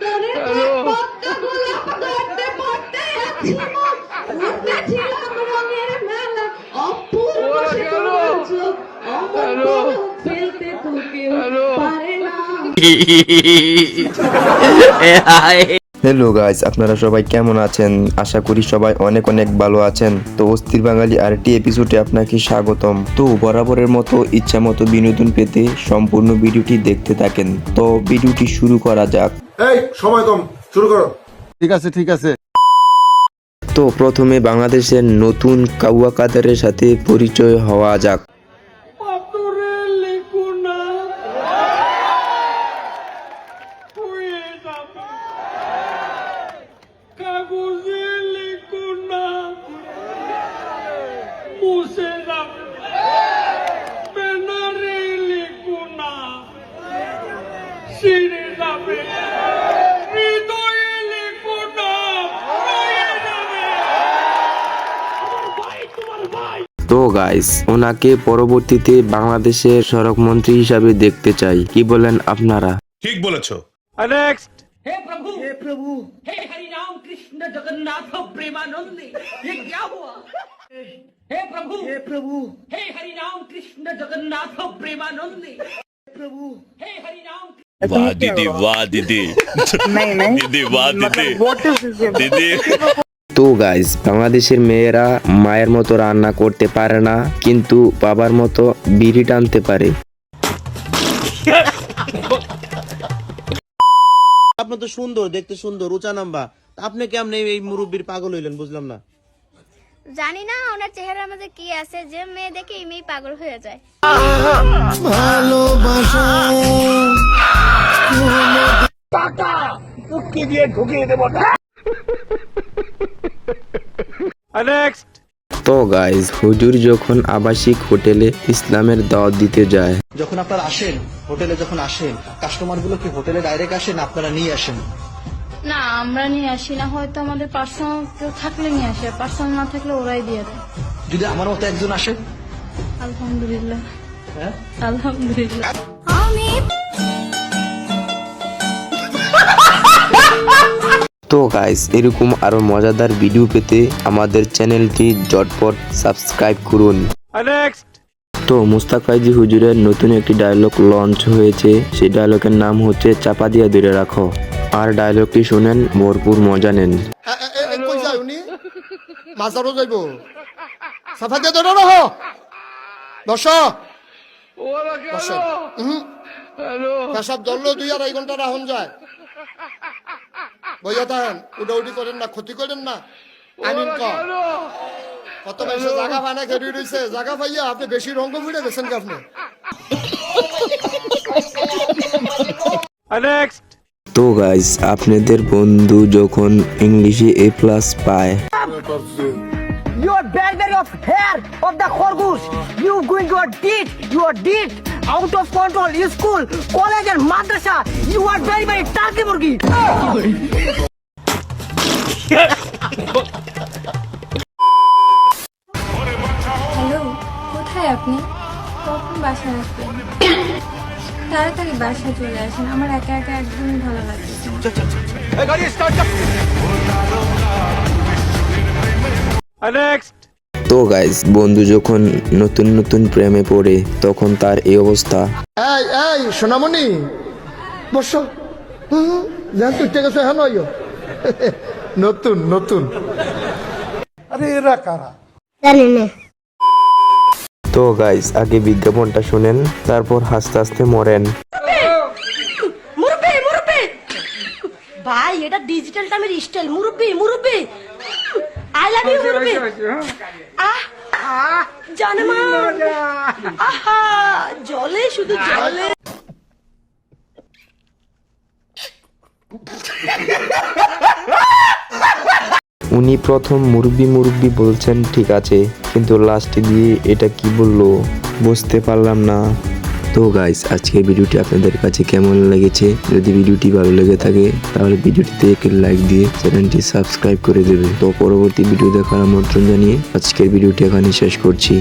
Hello hello hello hello guys, আপনারা সবাই কেমন আছেন? আশা করি সবাই অনেক অনেক ভালো আছেন। তো অস্থির বাঙালি আরেকটি এপিসোডে আপনাকে স্বাগতম। তো বরাবরের মতো ইচ্ছা মতো বিনোদন পেতে সম্পূর্ণ ভিডিওটি দেখতে থাকেন। তো ভিডিওটি শুরু করা যাক। এই সময় কম, শুরু করো। ঠিক আছে। তো প্রথমে বাংলাদেশের নতুন কাউয়া কাদেরের সাথে পরিচয় হওয়া যাক। তো গাইস, ওনাকে পরবর্তীতে বাংলাদেশের সড়ক মন্ত্রী হিসাবে দেখতে চাই। কি বলেন আপনারা? ঠিক বলেছো। हे प्रभु हे हरि राम कृष्ण जगन्नाथ प्रेमानंदी ये क्या हुआ? हे प्रभु हे हरि राम कृष्ण जगन्नाथ प्रेमानंदी प्रभु हे हरि राम वाह दीदी दीदी वाह दीदी তো গাইস, বাংলাদেশের মেয়েরা মায়ের মতো রান্না করতে পারে না, কিন্তু বাবার মতো বিড়ি টানতে পারে। আপনি তো সুন্দর, দেখতে সুন্দর, উঁচা নাম্বা, আপনি কেমনে এই মুরব্বীর পাগল হইলেন বুঝলাম না। জানি না ওনার চেহারার মধ্যে কি আছে যে মেয়ে দেখে এই মেয়ে পাগল হয়ে যায়। তো গাইস, হুজুর যখন আবাসিক হোটেলে ইসলামের দাওয়াত দিতে যায়, যখন আপনারা আসেন হোটেলে, যখন আসেন কাস্টমার গুলো কি হোটেলে ডাইরেক্ট আসেন, আপনারা নিয়ে আসেন? না, আমরা নিয়ে আসি না, হয়তো আমাদের পার্সোনাল কেউ থাকলে নিয়ে আসে, পার্সোনাল না থাকলে ওরাই দিয়ে দেয়। যদি আমার মতো একজন আসে? আলহামদুলিল্লাহ, হ্যাঁ আলহামদুলিল্লাহ। তো গাইস, এরকম আরো মজাদার ভিডিও পেতে আমাদের চ্যানেলটি ঝটপট সাবস্ক্রাইব করুন। তো মুস্তাক ফাইজি হুজুরের নতুন একটি ডায়লগ লঞ্চ হয়েছে। সেই ডায়লগের নাম হচ্ছে চাপা দিয়া ধরে রাখো। আর ডায়লগটি শুনেন, ভরপুর মজা নেন। কই যায় উনি? মাজারও যাইব। সাফা দিয়ে ধরো রাখো। বসো। বসো। পেশাব ধরলো 2-2.5 ঘন্টা রাহন যায়। বইয়া থাকেন, উডাউডি করেন না, ক্ষতি করেন না। আমিন কত বেশি জায়গা পায় না, খেয়ে রয়েছে জায়গা পাইয়া আপনি বেশি রঙ ফুটে গেছেন কি আপনি? তো গাইস, আপনাদের বন্ধু যখন ইংলিশে A+ পায়, You are bad of hair of the khorgosh. You going to your deed out of control. School, college and madrasa. You are very turkey murgi. Hello, কোথায় আপনি? কখন বাসায় আসবেন? তাড়াতাড়ি বাসায় চলে আসেন, আমার একা একা একদমই ভালো লাগছে। তো গাইস, বন্ধু যখন নতুন নতুন প্রেমে পড়ে তখন তার এই অবস্থা। এই সোনামণি বসো। জান তুই গেছো হ্যাঁ নয় নতুন আরে এরা কারা জানি না। তো গাইস, আগে বিজ্ঞাপনটা শুনেন, তারপর হাসতে হাসতে মরেন। মুরব্বি ভাই, এটা ডিজিটাল টাইমের স্টাইল। মুরব্বি আই লাভ ইউ মুরব্বি। জানেমান আহা, জলে শুধু জলে। উনি প্রথম মুরব্বি বলছেন, ঠিক আছে, কিন্তু লাস্টে দিয়ে এটা কি বললো বুঝতে পারলাম না। তো গাইস, আজকের ভিডিওটি আপনাদের কাছে কেমন লেগেছে? যদি ভিডিওটি ভালো লেগে থাকে তাহলে ভিডিওটিতে একটি লাইক দিয়ে চ্যানেলটি সাবস্ক্রাইব করে দেবে। তো পরবর্তী ভিডিও দেখার আমন্ত্রণ জানিয়ে আজকের ভিডিওটি এখানে শেষ করছি।